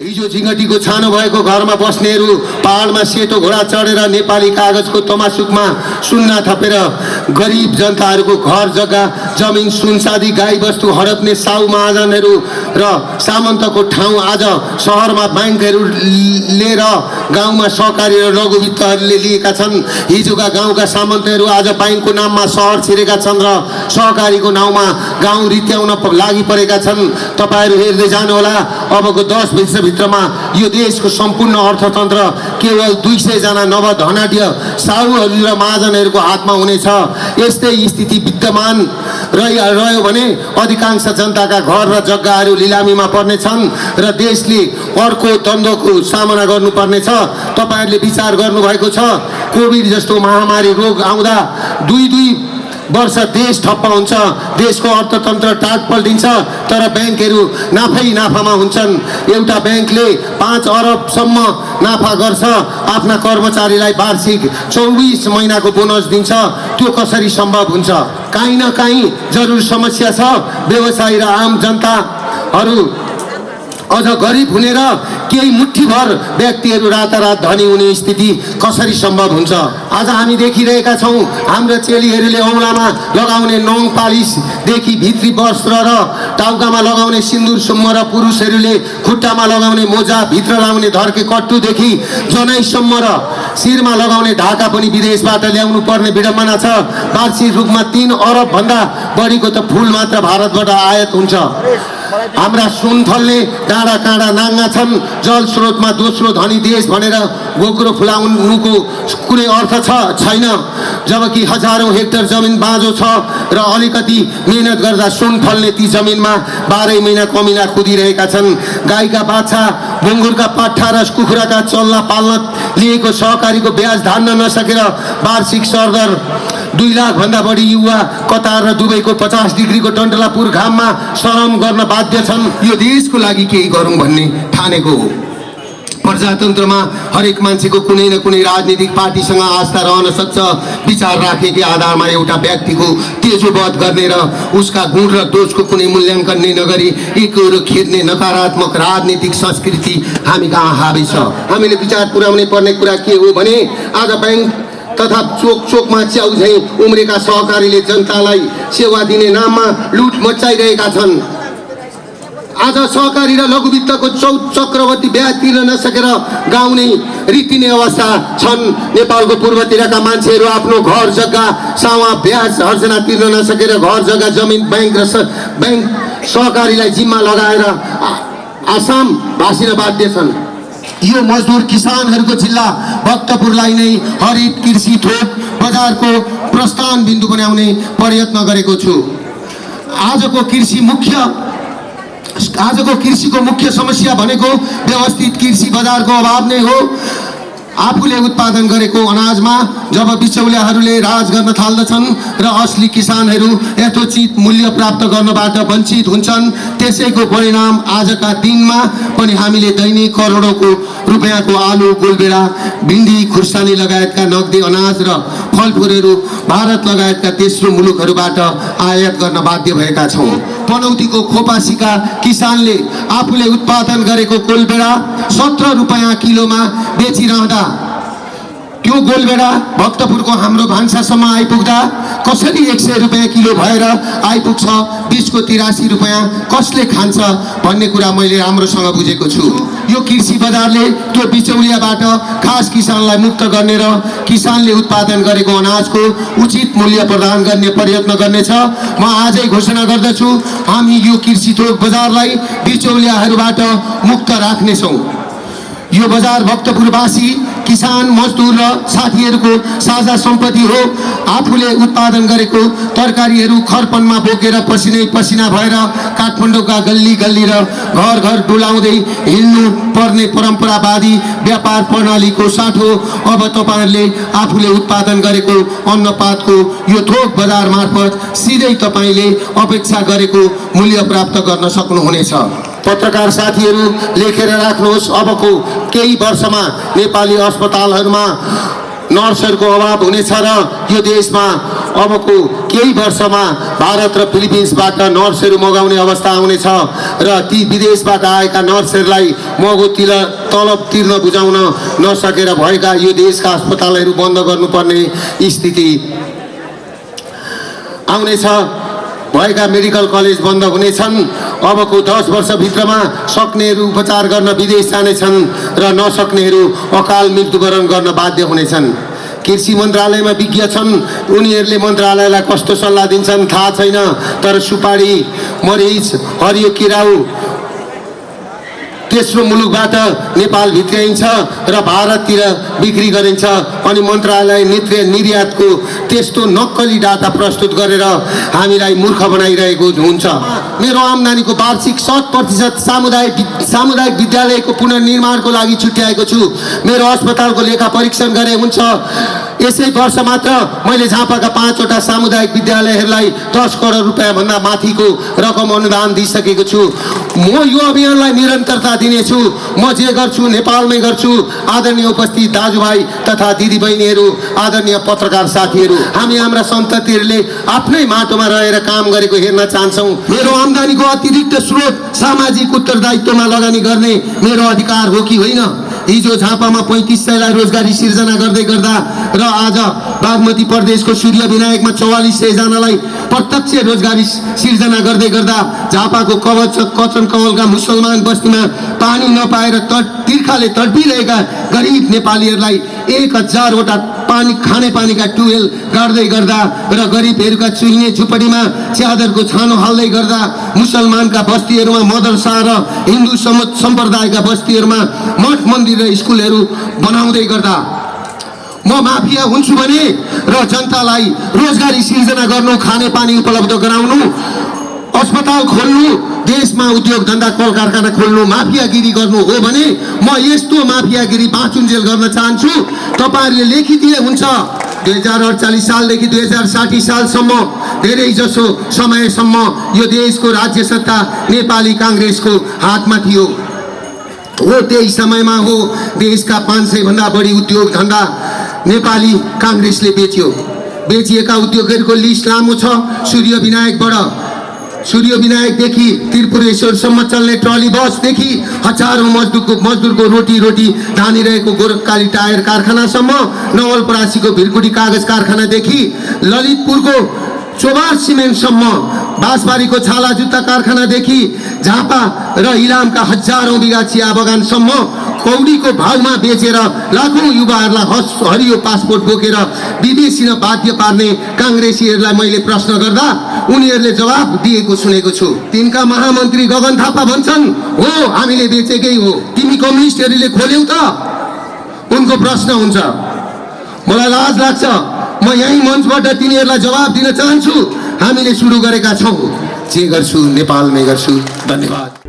हिजो झिङ्गटीको छानो भएको घरमा बस्नेहरू पहाडमा सेतो घोडा चढेर नेपाली कागजको तमासुकमा सुन्ना थपेर गरिब जनताहरूको घर जग्गा जमिन सुनसादी गाईबस्तु हडप्ने साउ महाजनहरू र सामन्तको ठाउँ आज सहरमा ब्याङ्कहरू लिएर गाउँमा सहकारी र लघु वित्तहरूले लिएका छन्। हिजोका गाउँका सामन्तहरू आज ब्याङ्कको नाममा सहर छिरेका छन् र सहकारीको नाउँमा गाउँ रित्याउन लागि परेका छन्। तपाईँहरू हेर्दै जानुहोला, अबको 10 वर्षभित्रमा यो देशको सम्पूर्ण अर्थतन्त्र केवल 200 जना नवधनाढ्य साहुहरू र महाजनहरूको हातमा हुनेछ। यस्तै स्थिति विद्यमान रह्यो भने अधिकांश जनताका घर र जग्गाहरू लिलामीमा पर्नेछन् र देशले अर्को द्वन्द्वको सामना गर्नुपर्नेछ। तपाईँहरूले विचार गर्नुभएको छ, कोभिड जस्तो महामारी रोग आउँदा 2 वर्ष देश ठप्प हुन्छ, देशको अर्थतन्त्र टाट पल्टिन्छ, तर ब्याङ्कहरू नाफामा हुन्छन्। एउटा ब्याङ्कले 5 अरबसम्म नाफा गर्छ, आफ्ना कर्मचारीलाई वार्षिक 24 महिनाको बोनस दिन्छ। त्यो कसरी सम्भव हुन्छ? काहीँ न काहीँ जरुर समस्या छ। व्यवसायी र आम जनताहरू अझ गरिब हुने र केही मुठ्ठीभर व्यक्तिहरू रातारात धनी हुने स्थिति कसरी सम्भव हुन्छ? आज हामी देखिरहेका छौँ, हाम्रो चेलीहरूले औँलामा लगाउने नङ पालिसदेखि भित्री वस्त्र र टाउकामा लगाउने सिन्दुर सुम्म र पुरुषहरूले खुट्टामा लगाउने मोजा, भित्र लगाउने धर्के कट्टुदेखि जनाइसम्म र शिरमा लगाउने ढाका पनि विदेशबाट ल्याउनु पर्ने विडम्बना छ। वार्षिक रूपमा 3 अरबभन्दा बढीको त फुल मात्र भारतबाट आयात हुन्छ। हाम्रा सुनथलले डाँडा काँडा नाङ्गा छन्। जल स्रोतमा दोस्रो धनी देश भनेर गोक्रो फुलाउनुको कुनै अर्थ छैन, जबकि हजारौँ हेक्टर जमिन बाँझो छ र अलिकति मेहनत गर्दा सुन फल्ने ती जमिनमा 12 महिना कमिला कुदिरहेका छन्। गाईका बाछा, बुङ्गुरका पाठा र कुखुराका चल्ला पाल्न लिएको सहकारीको ब्याज धान्न नसकेर वार्षिक सरदर 2 लाखभन्दा बढी युवा कतार र दुबईको 50 डिग्रीको टन्टलापुर घाममा श्रम गर्न बाध्य छन्। यो देशको लागि केही गरौँ भन्ने ठानेको हो। प्रजातन्त्रमा हरेक मान्छेको कुनै न कुनै राजनीतिक पार्टीसँग आस्था रहन सक्छ। विचार राखेकै आधारमा एउटा व्यक्तिको तेजोवध गर्ने र उसका गुण र दोषको कुनै मूल्याङ्कन नै नगरी एकरो खेद्ने नकारात्मक राजनीतिक संस्कृति हामी कहाँ हावी छ। हामीले विचार पुर्याउनै पर्ने कुरा के हो भने आज ब्याङ्क तथा चोकमा च्याउ झैँ उम्रेका सहकारीले जनतालाई सेवा दिने नाममा लुट मचाइरहेका छन्। आज सहकारी र लघु वित्तको चक्रवर्ती ब्याज तिर्न नसकेर गाउने रीतिने अवस्था छन्। नेपालको पूर्वतिरका मान्छेहरू आफ्नो घर जग्गा सावा ब्याज हर्जना तिर्न नसकेर घर जग्गा जमिन ब्याङ्क र ब्याङ्क सहकारीलाई जिम्मा लगाएर आसाम भासिन बाध्य छन्। यो मजदुर किसानहरूको जिल्ला भक्तपुरलाई नै हरित कृषि थोक बजारको प्रस्थान बिन्दु बनाउने प्रयत्न गरेको छु। आजको कृषिको मुख्य समस्या भनेको व्यवस्थित कृषि बजारको अभाव नै हो। आफूले उत्पादन गरेको अनाजमा जब बिचौलियाहरूले राज गर्न थाल्दछन् र असली किसानहरू यथोचित मूल्य प्राप्त गर्नबाट वञ्चित हुन्छन्, त्यसैको परिणाम आजका दिनमा पनि हामीले दैनिक करोडौँको रुपियाँको आलु, गोलबेडा, भिन्डी, खुर्सानी लगायतका नगदी अनाज र फलफुलहरू भारत लगायतका तेस्रो मुलुकहरूबाट आयात गर्न बाध्य भएका छौँ। पनौतीको खोपासीका किसानले आफूले उत्पादन गरेको गोलबेडा 17 रुपियाँ किलोमा बेचिरहँदा त्यो गोलबेडा भक्तपुरको हाम्रो भान्सासम्म आइपुग्दा कसरी 100 रुपियाँ किलो भएर आइपुग्छ, बिचको 83 रुपियाँ कसले खान्छ भन्ने कुरा मैले राम्रोसँग बुझेको छु। यो कृषि बजारले त्यो बिचौलियाबाट खास किसानलाई मुक्त गर्ने र किसानले उत्पादन गरेको अनाजको उचित मूल्य प्रदान गर्ने प्रयत्न गर्नेछ। म आजै घोषणा गर्दछु, हामी यो कृषि थोक बजारलाई बिचौलियाहरूबाट मुक्त राख्नेछौँ। यो बजार भक्तपुरवासी किसान, मजदुर र साथीहरूको साझा सम्पत्ति हो। आफूले उत्पादन गरेको तरकारीहरू खरपनमा बोकेर पसिनै पसिना भएर काठमाडौँका गल्ली गल्ली र घर घर डुलाउँदै हिँड्नु पर्ने परम्परावादी व्यापार प्रणालीको साठो अब तपाईँहरूले आफूले उत्पादन गरेको अन्नपातको यो थोक बजार मार्फत सिधै तपाईँले अपेक्षा गरेको मूल्य प्राप्त गर्न सक्नुहुनेछ। पत्रकार साथीहरू लेखेर राख्नुहोस्, अबको केही वर्षमा नेपाली अस्पतालहरूमा नर्सहरूको अभाव हुनेछ र यो देशमा अबको केही वर्षमा भारत र फिलिपिन्सबाट नर्सहरू मगाउने अवस्था आउनेछ र ती विदेशबाट आएका नर्सहरूलाई महँगो तलब तिर्न बुझाउन नसकेर भएका यो देशका अस्पतालहरू बन्द गर्नुपर्ने स्थिति आउनेछ। भएका मेडिकल कलेज बन्द हुनेछन्। अबको 10 वर्षभित्रमा सक्नेहरू उपचार गर्न विदेश जानेछन् र नसक्नेहरू अकाल मृत्युवरण गर्न बाध्य हुनेछन्। कृषि मन्त्रालयमा विज्ञ छन्, उनीहरूले मन्त्रालयलाई कस्तो सल्लाह दिन्छन् थाहा छैन, तर सुपारी, मरिच, हरियो किराउ तेस्रो मुलुकबाट नेपाल भित्र्याइन्छ र भारततिर बिक्री गरिन्छ अनि मन्त्रालय निर्यातको त्यस्तो नक्कली डाटा प्रस्तुत गरेर हामीलाई मूर्ख बनाइरहेको हुन्छ। मेरो आम्दानीको वार्षिक 7% सामुदायिक विद्यालयको पुनर्निर्माणको लागि छुट्याएको छु। मेरो अस्पतालको लेखा परीक्षण गरे हुन्छ। यसै वर्ष मात्र मैले झापाका 5वटा सामुदायिक विद्यालयहरूलाई 10 करोड रुपियाँ भन्दा माथिको रकम अनुदान दिइसकेको छु। म यो अभियानलाई निरन्तरता दिनेछु। म जे गर्छु नेपालमै गर्छु। आदरणीय उपस्थित दाजुभाइ तथा दिदीबहिनीहरू, आदरणीय पत्रकार साथीहरू, हामी हाम्रा सन्ततिहरूले आफ्नै माटोमा रहेर काम गरेको हेर्न चाहन्छौँ। मेरो आम्दानीको अतिरिक्त स्रोत सामाजिक उत्तरदायित्वमा लगानी गर्ने मेरो अधिकार हो कि होइन? हिजो झापामा 3500लाई रोजगारी सिर्जना गर्दै गर्दा र आज बागमती प्रदेशको सूर्य विनायकमा 4400 जनालाई प्रत्यक्ष रोजगारी सिर्जना गर्दै गर्दा झापाको कचन कवलका मुसलमान बस्तीमा पानी नपाएर तिर्खाले तडपिरहेका गरिब नेपालीहरूलाई 1000वटा खाने पानीका ट्युबवेल गाड्दै गर्दा र गरिबहरूका चुहिने झुपडीमा च्यादरको छानो हाल्दै गर्दा मुसलमानका बस्तीहरूमा मदरसा र हिन्दू सम्प्रदायका बस्तीहरूमा मठ मन्दिर र स्कुलहरू बनाउँदै गर्दा म माफिया हुन्छु भने र जनतालाई रोजगारी सिर्जना गर्नु, खाने पानी उपलब्ध गराउनु, अस्पताल खोल्नु, देशमा उद्योग धन्दा कल कारखाना खोल्नु माफियागिरी गर्नु हो भने म यस्तो माफियागिरी बाँचुन्जेल गर्न चाहन्छु। तपाईहरुले लेखिदिए हुन्छ। 2048 सालदेखि 2060 सालसम्म धेरै जसो समयसम्म यो देशको राज्य सत्ता नेपाली कांग्रेसको हातमा थियो। हो त्यही समयमा हो देशका 500 भन्दा बढी उद्योग धन्दा नेपाली कांग्रेसले बेच्यो। बेचिएका उद्योगहरूको लिस्ट लामो छ। सूर्य विनायकदेखि त्रिपुरेश्वरसम्म चल्ने ट्रली बसदेखि हजारौं मजदुरको रोटी धानिरहेको गोरखकाली टायर कारखानासम्म, नवलपरासीको भिरकुटी कागज कारखानादेखि ललितपुरको चोबार सिमेन्टसम्म, बाँसबारीको छाला जुत्ता कारखानादेखि झापा र इलामका हजारौं बिघा चिया बगानसम्म कौडीको भावमा बेचेर लाखौं युवाहरूलाई हरियो पासपोर्ट बोकेर विदेशी न बाध्य पार्ने कांग्रेसीहरूलाई मैले प्रश्न गर्दा उनीहरूले जवाफ दिएको सुनेको छु। तिनका महामन्त्री गगन थापा भन्छन्, हो हामीले बेचेकै हो, तिमी कम्युनिस्टहरूले खोल्यौ त? उनको प्रश्न हुन्छ। मलाई लाज लाग्छ। म यही मञ्चबाट तिनीहरूलाई जवाफ दिन चाहन्छु। हामीले सुरु गरेका छौं। जे गर्छु नेपालमै गर्छु। धन्यवाद।